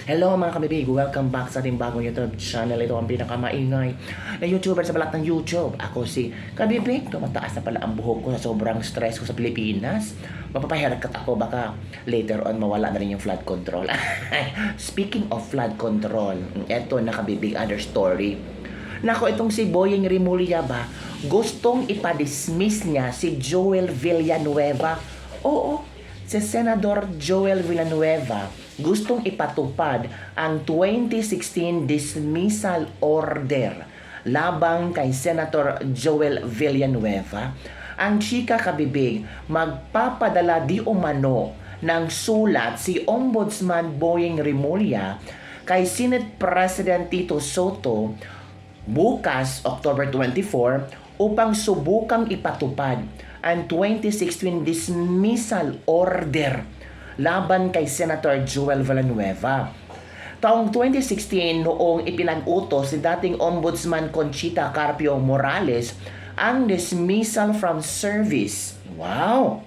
Hello mga kabibig, welcome back sa ating bagong YouTube channel. Ito ang pinakamaingay na YouTuber sa balat ng YouTube. Ako si Kabibig, tumataas na pala ang buhok ko sa sobrang stress ko sa Pilipinas. Mapapahaircut ako, baka later on mawala na rin yung flood control. Speaking of flood control, eto na Kabibig, other story. Nako, itong si Boyeng Rimulya ba, gustong ipadismiss niya si Joel Villanueva. Oo, si Senador Joel Villanueva gustong ipatupad ang 2016 dismissal order labang kay Senator Joel Villanueva. Ang chika Kabibig, magpapadala di umano ng sulat si Ombudsman Boyeng Rimulya kay Senate President Tito Soto bukas, October 24, upang subukang ipatupad ang 2016 dismissal order laban kay Senator Joel Villanueva. Taong 2016, noong ipinag-utos si dating Ombudsman Conchita Carpio Morales ang dismissal from service. Wow!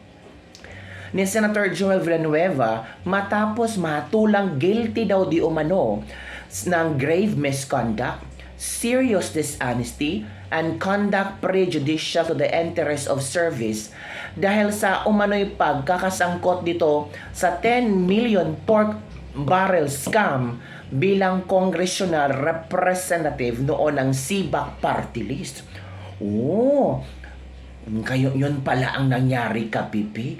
Ni Senator Joel Villanueva matapos matulang guilty daw di umano ng grave misconduct, serious dishonesty, and conduct prejudicial to the interest of service dahil sa umano'y pagkakasangkot dito sa 10 million pork barrel scam bilang congressional representative noon ng CBAC party list. Oh, kayo yun pala ang nangyari, Kapipig.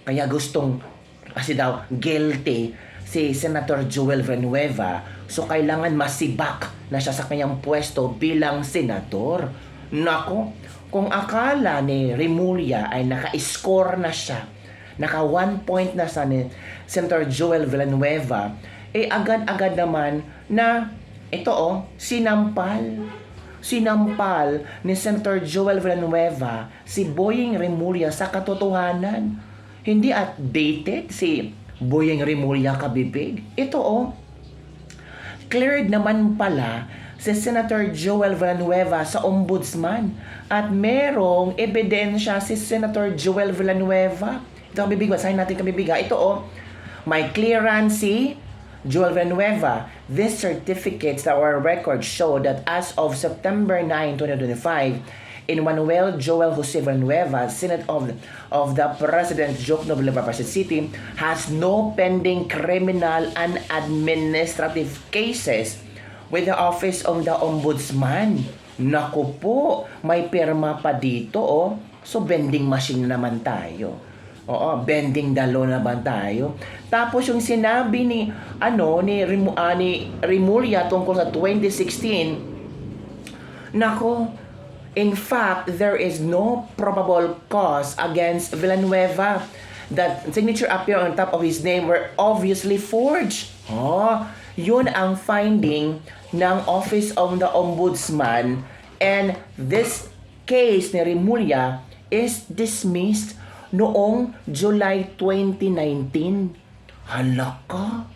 Kaya gustong, kasi daw guilty si Senator Joel Villanueva, so kailangan masibak na siya sa kanyang pwesto bilang senador. Nako, kung akala ni Rimulya ay naka-score na siya, naka 1 point na sa ni Senator Joel Villanueva, agad-agad naman na ito sinampal ni Senator Joel Villanueva si Boyeng Rimulya sa katotohanan. Hindi updated si Boyeng Rimulya, Kabibig. Ito cleared naman pala si Senator Joel Villanueva sa ombudsman at merong ebidensya si Senator Joel Villanueva. Ito, Kabibig, basahin natin, Kabibig. Ito may clearance si Joel Villanueva. These certificates that were records show that as of September 9, 2025, in Manuel Joel Jose Villanueva, Senate of the President Jokno Villanueva City, has no pending criminal and administrative cases with the Office of the Ombudsman. Naku po, may pirma pa dito So, vending machine naman tayo. Oo, bending dalo naman tayo. Tapos yung sinabi ni Rimulya tungkol sa 2016, nako, in fact, there is no probable cause against Villanueva. That signature appear on top of his name were obviously forged. Yun ang finding ng Office of the Ombudsman, and this case ni Rimulya is dismissed noong July 2019. Halaka,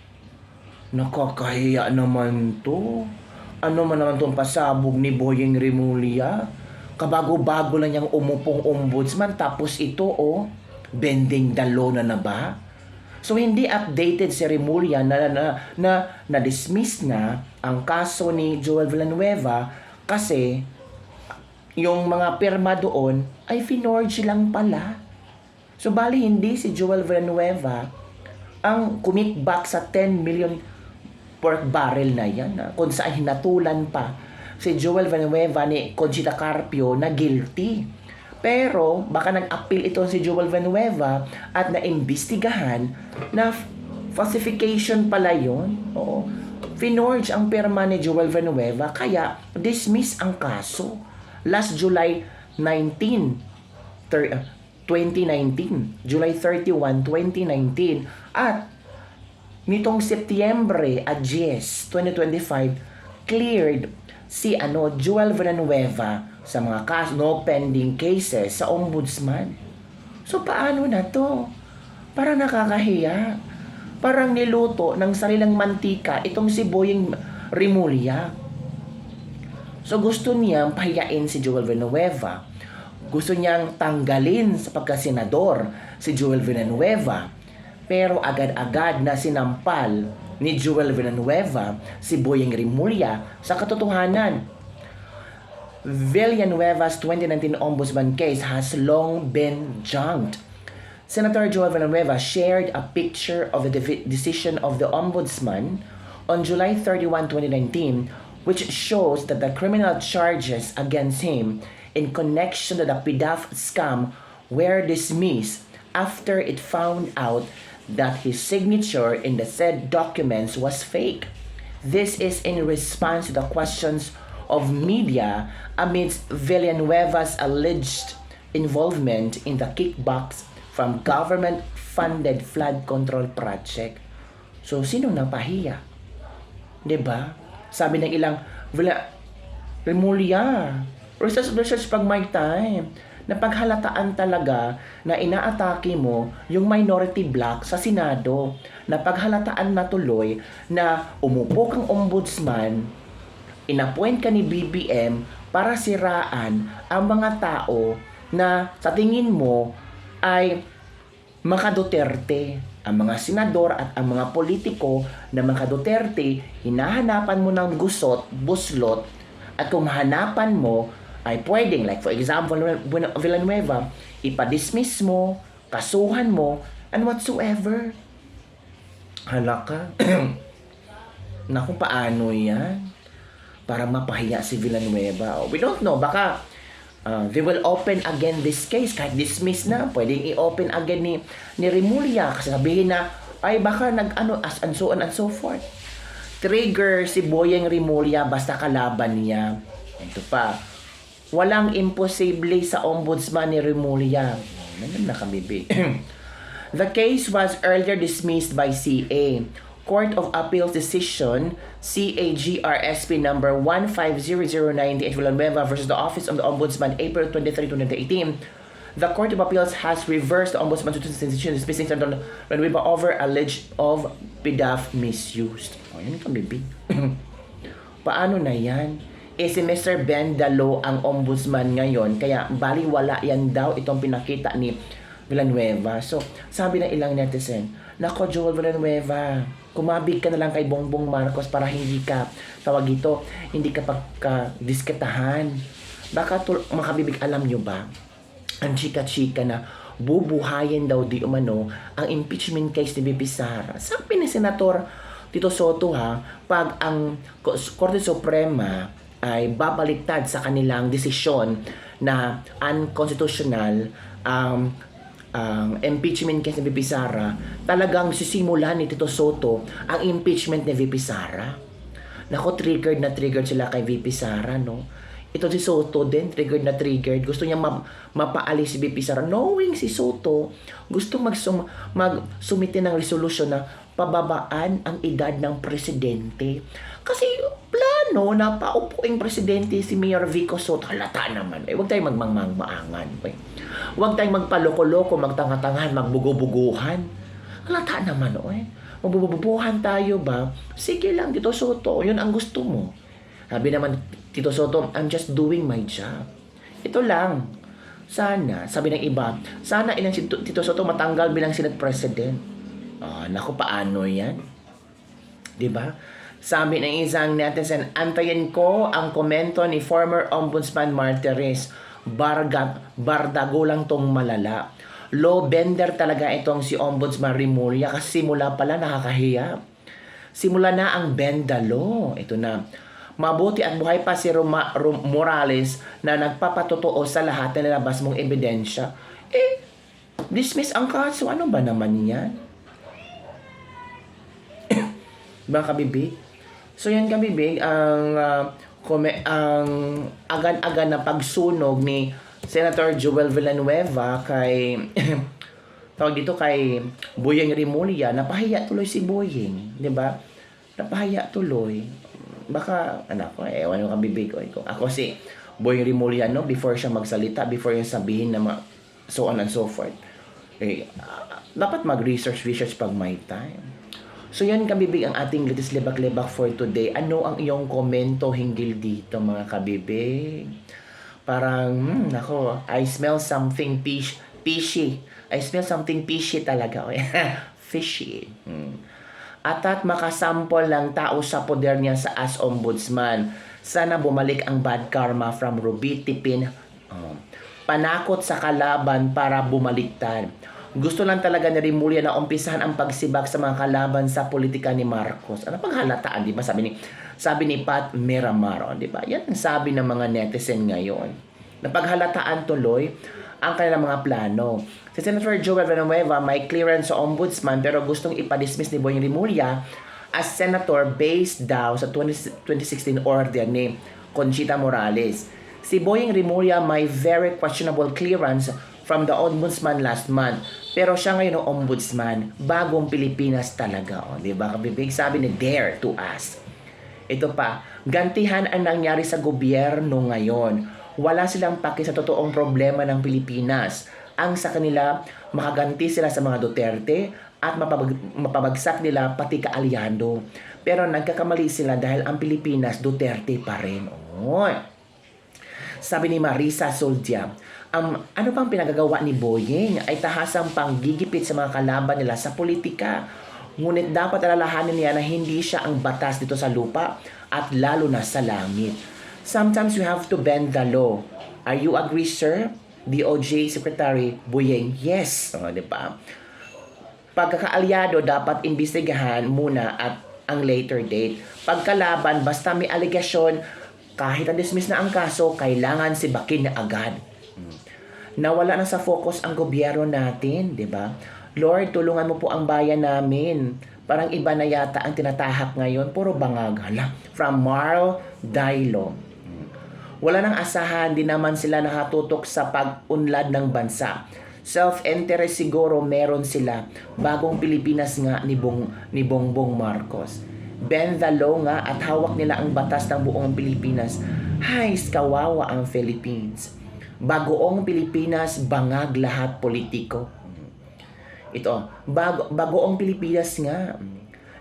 nakakahiya naman to. Ano man naman itong pasabog ni Boyeng Rimulya? Kabago-bago lang niyang umupong ombudsman, tapos ito bending dalo na ba? So hindi updated si Rimulya na dismiss na ang kaso ni Joel Villanueva kasi yung mga pirma doon ay finorge lang pala. So bali hindi si Joel Villanueva ang kumikbak sa 10 million pork barrel na yan, kung saan hinatulan pa si Joel Villanueva ni Conchita Carpio na guilty. Pero baka nag-appeal ito si Joel Villanueva at naimbestigahan na falsification pala yun. Finorge ang pirma ni Joel Villanueva, kaya dismiss ang kaso last July 2019, July 31, 2019. At nitong Setyembre 10, 2025, cleared si Joel Villanueva sa mga kaso, no pending cases sa ombudsman. So paano na to? Parang nakakahiya. Parang niluto ng sarilang mantika itong si Boyeng Rimulya. So gusto niyang pahiyain si Joel Villanueva. Gusto niyang tanggalin sa pagkasenador si Joel Villanueva. Pero agad-agad na sinampal ni Joel Villanueva si Boyeng Rimulya sa katotohanan. Villanueva's 2019 ombudsman case has long been junked. Senator Joel Villanueva shared a picture of the decision of the ombudsman on July 31, 2019, which shows that the criminal charges against him in connection to the PDAF scam were dismissed after it found out that his signature in the said documents was fake. This is in response to the questions of media amidst Villanueva's alleged involvement in the kickbacks from government-funded flood control project. So, sino napahiya? 'Di ba? Sabi ng ilang Rimulya, research pag may time, na paghalataan talaga na inaatake mo yung minority bloc sa Senado, na paghalataan na tuloy na umupo kang ombudsman, inappoint ka ni BBM para siraan ang mga tao na sa tingin mo ay maka-Duterte. Ang mga senador at ang mga politiko na maka-Duterte, hinahanapan mo ng gusot, buslot, at kung hanapan mo ay pwedeng, like for example, Villanueva, ipa-dismiss mo, kasuhan mo, and whatsoever. Hala ka. Naku, paano yan? Para mapahiya si Villanueva. We don't know, baka they will open again this case, kahit dismiss na, pwedeng i-open again ni Rimulya, kasi sabihin na, ay baka and so on and so forth. Trigger si Boyeng Rimulya basta kalaban niya. Ito pa, walang imposible sa ombudsman ni Rimulya. Nakabibig. The case was earlier dismissed by CA. Court of Appeals Decision CAGRSP number 150098 Villanueva versus the Office of the Ombudsman, April 23, 2018. The Court of Appeals has reversed the Ombudsman's decision dismissing Senator Villanueva over alleged of PDAF misused. O, yan kang bibig. Paano na yan? Si Mr. Ben Dalo ang ombudsman ngayon, kaya baliwala yan daw itong pinakita ni Villanueva. So, sabi ng ilang netizen, nako Joel Villanueva, kumabig ka na lang kay Bongbong Marcos para hindi ka, tawag ito, hindi ka pagka-disketahan. Baka makabibig, alam nyo ba, ang chika-chika na bubuhayin daw di umano ang impeachment case ni BP Sara. Sabi ni Senator Tito Soto pag ang Korte Suprema ay babaliktad sa kanilang desisyon na unconstitutional impeachment case ni VP Sara, talagang sisimulan ni Tito Soto ang impeachment ni VP Sara. Nako, triggered sila kay VP Sara, no? Ito si Soto din, triggered. Gusto niya mapaalis si VP Sara. Knowing si Soto, gusto magsumite ng resolution na pababaan ang edad ng presidente. Kasi plano na paupuing presidente si Mayor Vico Soto. Halata naman. Huwag tayong magmangmaangan. Huwag tayong magpaloko-loko, magtanga-tangahan, magbugo-buguhan. Halata naman. Magbububuhan tayo ba? Sige lang, Tito Soto. Yun ang gusto mo. Sabi naman, Tito Soto, I'm just doing my job. Ito lang. Sana, sabi ng iba, sana ilang si Tito Soto matanggal bilang Senate President. Naku, paano yan? Diba? Sabi ng isang netizen, antayin ko ang komento ni former Ombudsman Martires. Bardago lang tong malala. Low bender talaga itong si Ombudsman Rimulya kasi simula pala nakakahiya. Simula na ang bendalo. Ito na. Mabuti at buhay pa si Morales na nagpapatotoo sa lahat na nilabas mong ebidensya. Dismiss ang kaso. Ano ba naman yan? Mga kabibig? So yan kabibig, ang agan-agan na pagsunog ni Senator Joel Villanueva kay tawag dito kay Boyeng Rimulya. Napahiya tuloy si Boyeng, 'di ba? Napahiya tuloy. Baka ewan yung kabibig ko. Ako si Boyeng Rimulya, no, before siya magsalita, before yung sabihin na so on and so forth. Dapat mag-research pag may time. So yan kabibig ang ating latest lebak-lebak for today. Ano ang iyong komento hinggil dito mga kabibig? Parang, I smell something fishy. I smell something fishy talaga. Fishy. At makasampol ng tao sa poder niya sa as ombudsman. Sana bumalik ang bad karma from Ruby Tipin. Panakot sa kalaban para bumaliktad. Gusto lang talaga ni Rimulya na umpisahan ang pagsibak sa mga kalaban sa politika ni Marcos. Ano paghalataan, di ba? Sabi ni Pat Miramar, di ba? Yan ang sabi ng mga netizen ngayon. Napaghalataan tuloy ang kanilang mga plano. Si Senator Joel Villanueva may clearance sa ombudsman pero gustong ipadismiss ni Boying Rimulya as senator based daw sa 2016 order ni Conchita Morales. Si Boying Rimulya may very questionable clearance from the ombudsman last month. Pero siya ngayon ang ombudsman, bagong Pilipinas talaga. O, di ba? Kabibig sabi ni Dare to Us. Ito pa, gantihan ang nangyari sa gobyerno ngayon. Wala silang paki sa totoong problema ng Pilipinas. Ang sa kanila, makaganti sila sa mga Duterte at mapabagsak nila pati kaalyado. Pero nagkakamali sila dahil ang Pilipinas, Duterte pa rin. Oy. Sabi ni Marisa Soldia, ano pang pinagagawa ni Boying ay tahasang panggigipit sa mga kalaban nila sa politika. Ngunit dapat alalahanin niya na hindi siya ang batas dito sa lupa at lalo na sa langit. Sometimes you have to bend the law. Are you agree, sir? DOJ Secretary Boying, yes. Di ba? Pagkakaalyado dapat imbestigahan muna at ang later date. Pagkalaban, basta may aligasyon, kahit na-dismiss na ang kaso, kailangan sibakin na agad. Nawala na sa focus ang gobyerno natin, di ba? Lord, tulungan mo po ang bayan namin. Parang iba na yata ang tinatahak ngayon, puro bangag. Hala, from Marl Dailo. Wala nang asahan, di naman sila nakatutok sa pag-unlad ng bansa. Self-interest siguro meron sila. Bagong Pilipinas nga ni Bongbong Marcos. Bend the law nga at hawak nila ang batas ng buong Pilipinas. Hay, kawawa ang Philippines. Bagoong Pilipinas, bangag lahat politiko. Ito, bagoong Pilipinas nga.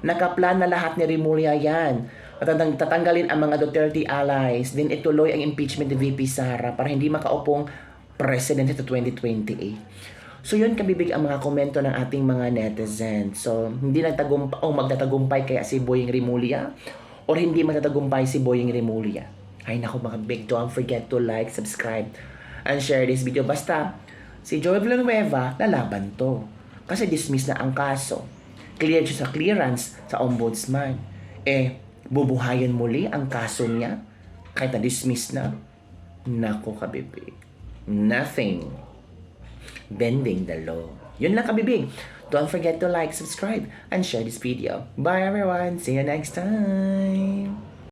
Nakaplan na lahat ni Rimulya yan. Tatanggalin ang mga Duterte allies, din ituloy ang impeachment ni VP Sara para hindi makaupong president sa 2028. So yun kabibig ang mga komento ng ating mga netizens. So hindi magtatagumpay kaya si Boying Rimulya or hindi magtatagumpay si Boying Rimulya. Ay naku mga big, don't forget to like, subscribe, and share this video. Basta si Joel Villanueva lalaban to. Kasi dismiss na ang kaso. Cleared siya sa clearance sa ombudsman. Bubuhayin muli ang kaso niya kahit na-dismiss na. Nako kabibig. Nothing bending the law. Yun lang kabibig. Don't forget to like, subscribe, and share this video. Bye everyone. See you next time.